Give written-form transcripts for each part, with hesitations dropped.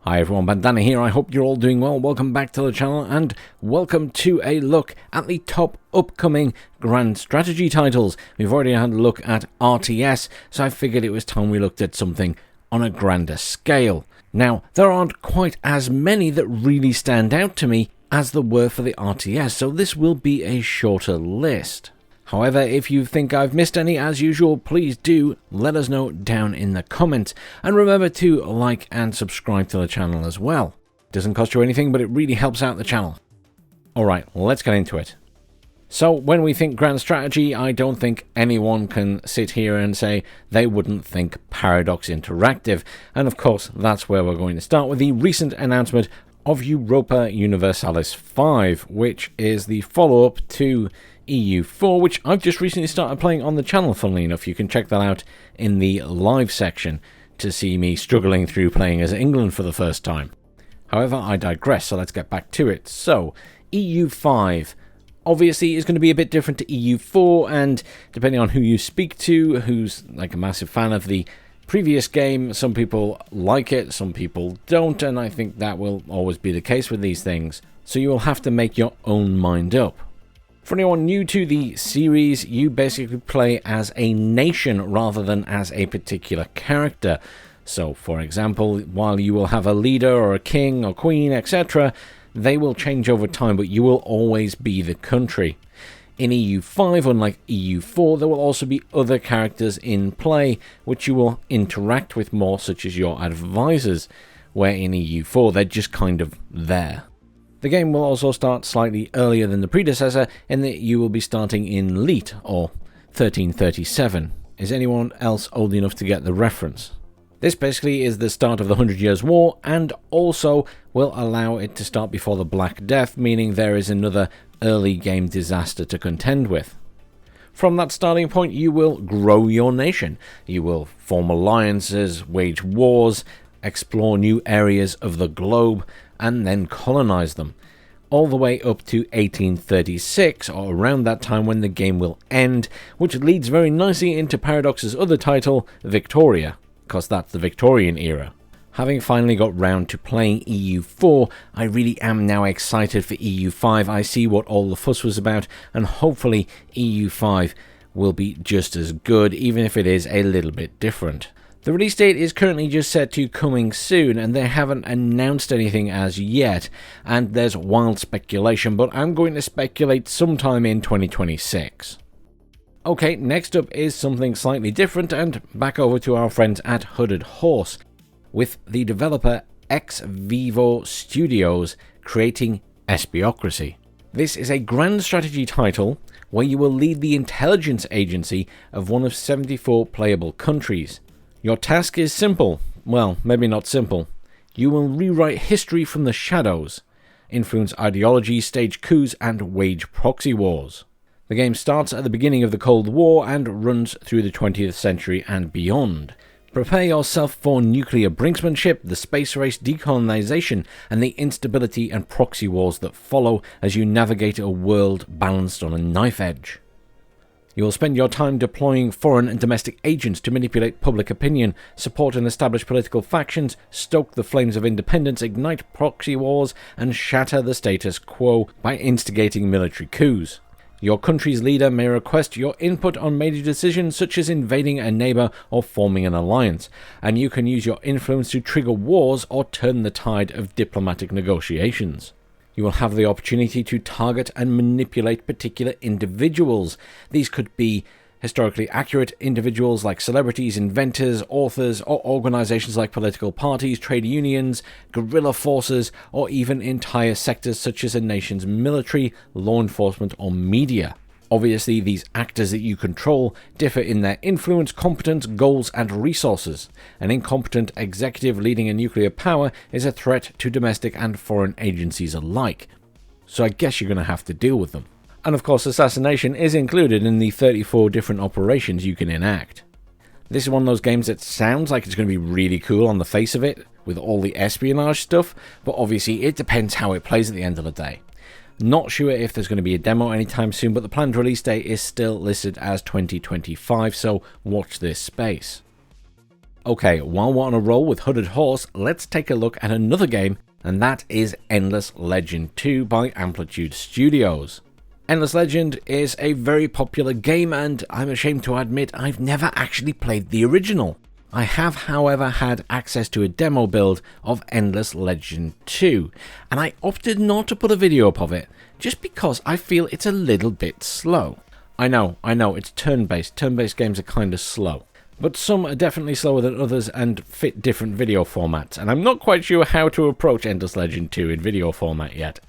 Hi everyone, Bandana here. I hope you're all doing well. Welcome back to the channel and welcome to a look at the top upcoming grand strategy titles. We've already had a look at RTS, so I figured it was time we looked at something on a grander scale. Now, there aren't quite as many that really stand out to me as there were for the RTS, so this will be a shorter list. However, if you think I've missed any, as usual, please do let us know down in the comments. And remember to like and subscribe to the channel as well. It doesn't cost you anything, but it really helps out the channel. Alright, let's get into it. So, when we think grand strategy, I don't think anyone can sit here and say they wouldn't think Paradox Interactive. And of course, that's where we're going to start with the recent announcement of Europa Universalis 5, which is the follow-up to EU4, which I've just recently started playing on the channel, funnily enough. You can check that out in the live section to see me struggling through playing as England for the first time. However, I digress, so let's get back to it. So, EU5 obviously is going to be a bit different to EU4, and depending on who you speak to, who's like a massive fan of the previous game, some people like it, some people don't, and I think that will always be the case with these things. So you will have to make your own mind up. For anyone new to the series, you basically play as a nation rather than as a particular character. So, for example, while you will have a leader or a king or queen, etc., they will change over time, but you will always be the country. In EU5, unlike EU4, there will also be other characters in play, which you will interact with more, such as your advisors, where in EU4 they're just kind of there. The game will also start slightly earlier than the predecessor, in that you will be starting in Leet, or 1337. Is anyone else old enough to get the reference? This basically is the start of the 100 Years' War, and also will allow it to start before the Black Death, meaning there is another early game disaster to contend with. From that starting point, you will grow your nation. You will form alliances, wage wars, explore new areas of the globe, and then colonize them, all the way up to 1836, or around that time when the game will end, which leads very nicely into Paradox's other title, Victoria, because that's the Victorian era. Having finally got round to playing EU4, I really am now excited for EU5. I see what all the fuss was about, and hopefully EU5 will be just as good, even if it is a little bit different. The release date is currently just set to coming soon, and they haven't announced anything as yet, and there's wild speculation, but I'm going to speculate sometime in 2026. Okay, next up is something slightly different, and back over to our friends at Hooded Horse, with the developer Ex Vivo Studios creating Espiocracy. This is a grand strategy title where you will lead the intelligence agency of one of 74 playable countries. Your task is simple. Well, maybe not simple. You will rewrite history from the shadows, influence ideology, stage coups, and wage proxy wars. The game starts at the beginning of the Cold War and runs through the 20th century and beyond. Prepare yourself for nuclear brinksmanship, the space race, decolonization, and the instability and proxy wars that follow as you navigate a world balanced on a knife edge. You will spend your time deploying foreign and domestic agents to manipulate public opinion, support and establish political factions, stoke the flames of independence, ignite proxy wars, and shatter the status quo by instigating military coups. Your country's leader may request your input on major decisions such as invading a neighbor or forming an alliance, and you can use your influence to trigger wars or turn the tide of diplomatic negotiations. You will have the opportunity to target and manipulate particular individuals. These could be historically accurate individuals like celebrities, inventors, authors, or organizations like political parties, trade unions, guerrilla forces, or even entire sectors such as a nation's military, law enforcement, or media. Obviously, these actors that you control differ in their influence, competence, goals, and resources. An incompetent executive leading a nuclear power is a threat to domestic and foreign agencies alike. So I guess you're going to have to deal with them. And of course, assassination is included in the 34 different operations you can enact. This is one of those games that sounds like it's going to be really cool on the face of it, with all the espionage stuff, but obviously it depends how it plays at the end of the day. Not sure if there's going to be a demo anytime soon, but the planned release date is still listed as 2025, so watch this space. Okay, while we're on a roll with Hooded Horse, let's take a look at another game, and that is Endless Legend 2 by Amplitude Studios. Endless Legend is a very popular game, and I'm ashamed to admit I've never actually played the original. I have, however, had access to a demo build of Endless Legend 2, and I opted not to put a video up of it, just because I feel it's a little bit slow. I know, it's turn-based. Turn-based games are kinda slow. But some are definitely slower than others and fit different video formats, and I'm not quite sure how to approach Endless Legend 2 in video format yet.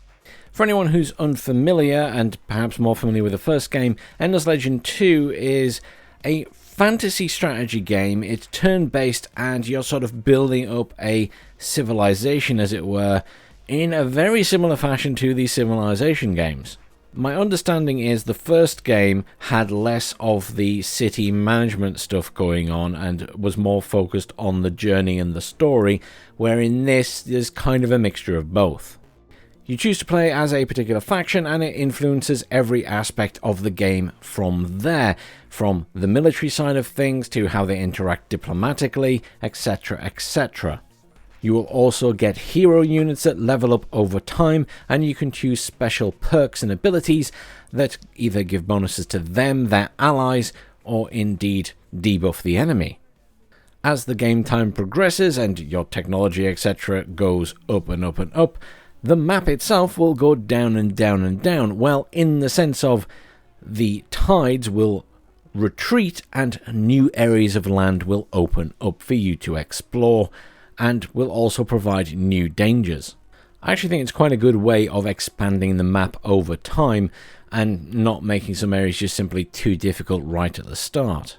For anyone who's unfamiliar, and perhaps more familiar with the first game, Endless Legend 2 is a fantasy strategy game. It's turn-based, and you're sort of building up a civilization, as it were, in a very similar fashion to the Civilization games. My understanding is the first game had less of the city management stuff going on and was more focused on the journey and the story, where in this, there's kind of a mixture of both. You choose to play as a particular faction, and it influences every aspect of the game from there, from the military side of things to how they interact diplomatically, etc, etc. You will also get hero units that level up over time, and you can choose special perks and abilities that either give bonuses to them, their allies, or indeed debuff the enemy. As the game time progresses and your technology etc goes up and up and up, the map itself will go down and down and down. Well, in the sense of the tides will retreat and new areas of land will open up for you to explore, and will also provide new dangers. I actually think it's quite a good way of expanding the map over time and not making some areas just simply too difficult right at the start.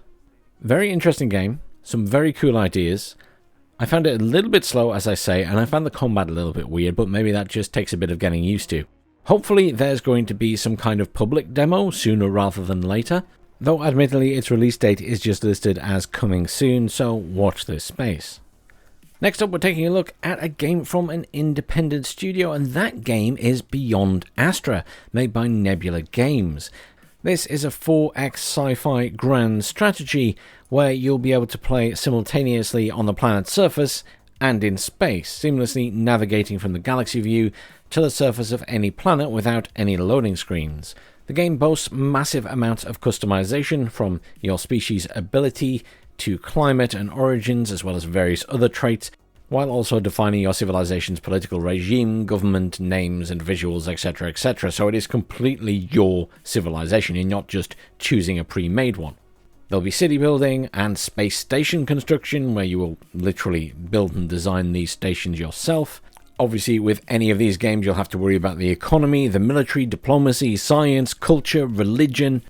Very interesting game, some very cool ideas. I found it a little bit slow, as I say, and I found the combat a little bit weird, but maybe that just takes a bit of getting used to. Hopefully there's going to be some kind of public demo sooner rather than later, though admittedly its release date is just listed as coming soon, so watch this space. Next up, we're taking a look at a game from an independent studio, and that game is Beyond Astra, made by Nebula Games. This is a 4X sci-fi grand strategy where you'll be able to play simultaneously on the planet's surface and in space, seamlessly navigating from the galaxy view to the surface of any planet without any loading screens. The game boasts massive amounts of customization, from your species' ability to climate and origins, as well as various other traits, while also defining your civilization's political regime, government, names and visuals, etc, etc. So it is completely your civilization, you're not just choosing a pre-made one. There'll be city building and space station construction, where you will literally build and design these stations yourself. Obviously, with any of these games, you'll have to worry about the economy, the military, diplomacy, science, culture, religion,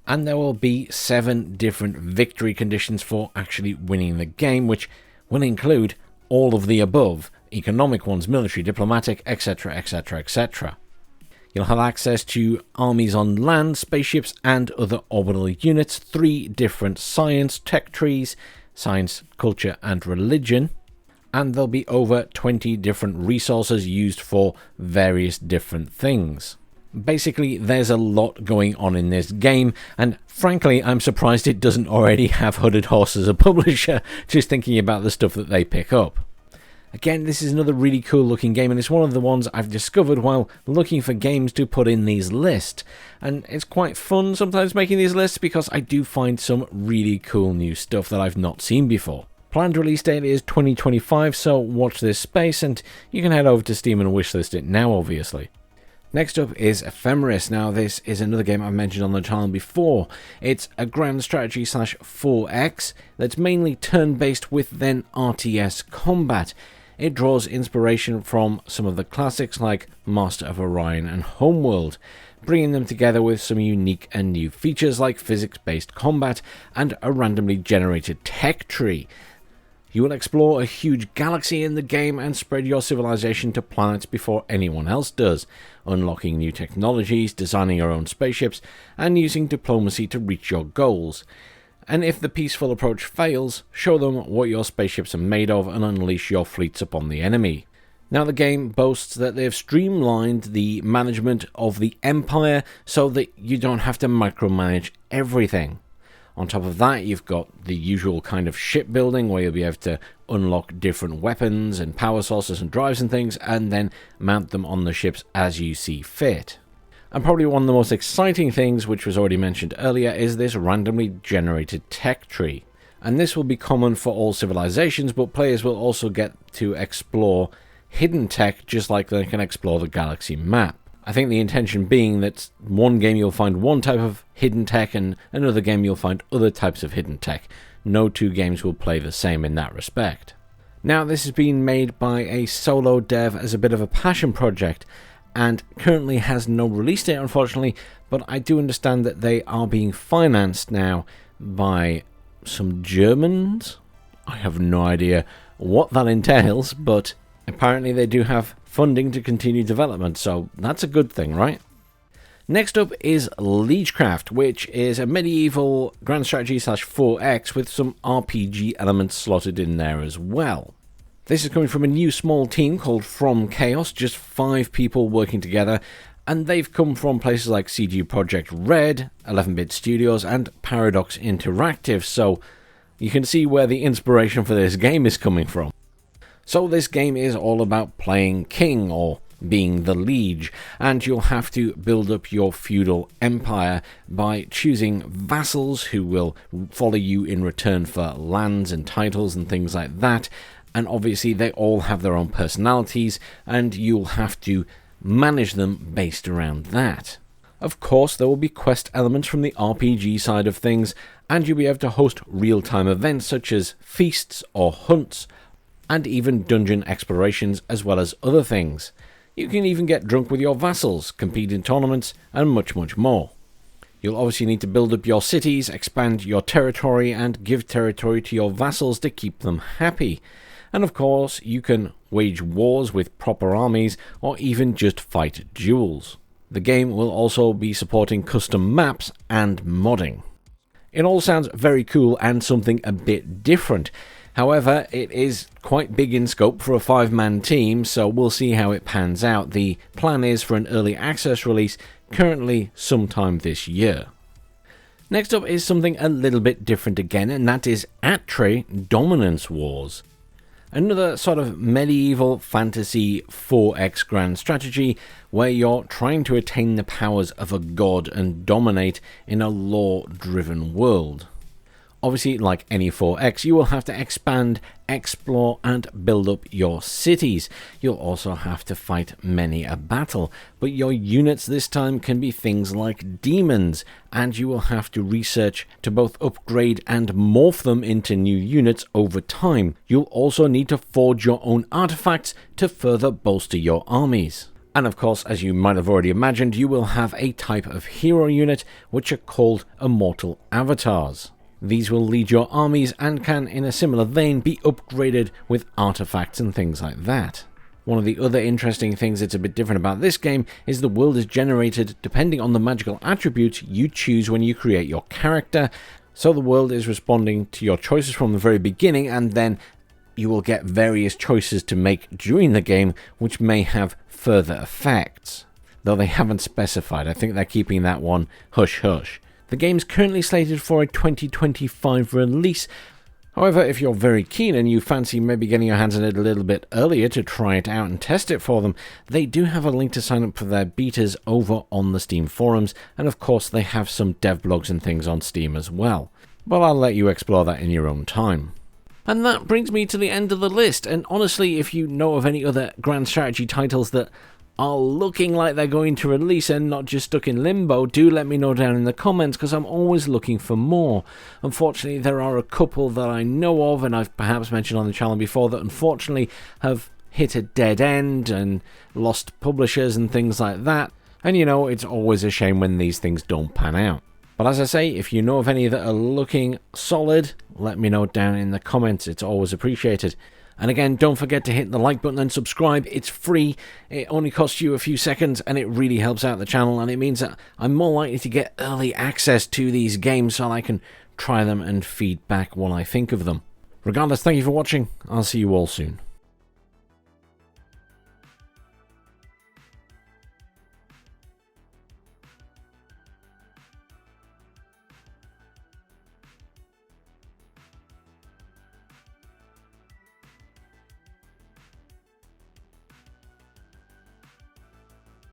and there will be 7 different victory conditions for actually winning the game, which will include all of the above: economic ones, military, diplomatic, etc, etc, etc. You'll have access to armies on land, spaceships and other orbital units, 3 different science tech trees, science, culture and religion, and there'll be over 20 different resources used for various different things. Basically, there's a lot going on in this game, and frankly, I'm surprised it doesn't already have Hooded Horse as a publisher, just thinking about the stuff that they pick up. Again, this is another really cool looking game, and it's one of the ones I've discovered while looking for games to put in these lists. And it's quite fun sometimes making these lists, because I do find some really cool new stuff that I've not seen before. Planned release date is 2025, so watch this space, and you can head over to Steam and wishlist it now, obviously. Next up is Ephemeris. Now, this is another game I've mentioned on the channel before. It's a grand strategy / 4X that's mainly turn-based with then RTS combat. It draws inspiration from some of the classics like Master of Orion and Homeworld, bringing them together with some unique and new features like physics-based combat and a randomly generated tech tree. You will explore a huge galaxy in the game and spread your civilization to planets before anyone else does, unlocking new technologies, designing your own spaceships, and using diplomacy to reach your goals. And if the peaceful approach fails, show them what your spaceships are made of and unleash your fleets upon the enemy. Now, the game boasts that they've streamlined the management of the Empire so that you don't have to micromanage everything. On top of that, you've got the usual kind of shipbuilding where you'll be able to unlock different weapons and power sources and drives and things, and then mount them on the ships as you see fit. And probably one of the most exciting things, which was already mentioned earlier, is this randomly generated tech tree. And this will be common for all civilizations, but players will also get to explore hidden tech just like they can explore the galaxy map. I think the intention being that one game you'll find one type of hidden tech and another game you'll find other types of hidden tech. No two games will play the same in that respect. Now, this has been made by a solo dev as a bit of a passion project and currently has no release date, unfortunately, but I do understand that they are being financed now by some Germans. I have no idea what that entails, but apparently they do have funding to continue development, so that's a good thing, right? Next up is Liegecraft, which is a medieval grand strategy / 4X with some RPG elements slotted in there as well. This is coming from a new small team called From Chaos, just 5 people working together, and they've come from places like CD Projekt Red, 11-Bit Studios, and Paradox Interactive, so you can see where the inspiration for this game is coming from. So this game is all about playing king, or being the liege, and you'll have to build up your feudal empire by choosing vassals who will follow you in return for lands and titles and things like that, and obviously they all have their own personalities, and you'll have to manage them based around that. Of course, there will be quest elements from the RPG side of things, and you'll be able to host real-time events such as feasts or hunts, and even dungeon explorations as well as other things. You can even get drunk with your vassals, compete in tournaments, and much more. You'll obviously need to build up your cities, expand your territory, and give territory to your vassals to keep them happy. And of course, you can wage wars with proper armies, or even just fight duels. The game will also be supporting custom maps and modding. It all sounds very cool and something a bit different. However, it is quite big in scope for a 5-man team, so we'll see how it pans out. The plan is for an early access release, currently sometime this year. Next up is something a little bit different again, and that is Atre Dominance Wars. Another sort of medieval fantasy 4X grand strategy where you're trying to attain the powers of a god and dominate in a lore-driven world. Obviously, like any 4X, you will have to expand, explore, and build up your cities. You'll also have to fight many a battle, but your units this time can be things like demons, and you will have to research to both upgrade and morph them into new units over time. You'll also need to forge your own artifacts to further bolster your armies. And of course, as you might have already imagined, you will have a type of hero unit, which are called immortal avatars. These will lead your armies and can, in a similar vein, be upgraded with artifacts and things like that. One of the other interesting things that's a bit different about this game is the world is generated depending on the magical attributes you choose when you create your character. So the world is responding to your choices from the very beginning, and then you will get various choices to make during the game which may have further effects. Though they haven't specified, I think they're keeping that one hush-hush. The game's currently slated for a 2025 release. However, if you're very keen and you fancy maybe getting your hands on it a little bit earlier to try it out and test it for them, they do have a link to sign up for their betas over on the Steam forums, and of course they have some dev blogs and things on Steam as well. But I'll let you explore that in your own time. And that brings me to the end of the list, and honestly, if you know of any other grand strategy titles that are looking like they're going to release and not just stuck in limbo, do let me know down in the comments, because I'm always looking for more. Unfortunately, there are a couple that I know of, and I've perhaps mentioned on the channel before, that unfortunately have hit a dead end and lost publishers and things like that. And you know, it's always a shame when these things don't pan out. But as I say, if you know of any that are looking solid, let me know down in the comments. It's always appreciated. And again, don't forget to hit the like button and subscribe. It's free. It only costs you a few seconds, and it really helps out the channel, and it means that I'm more likely to get early access to these games so I can try them and feed back what I think of them. Regardless, thank you for watching. I'll see you all soon.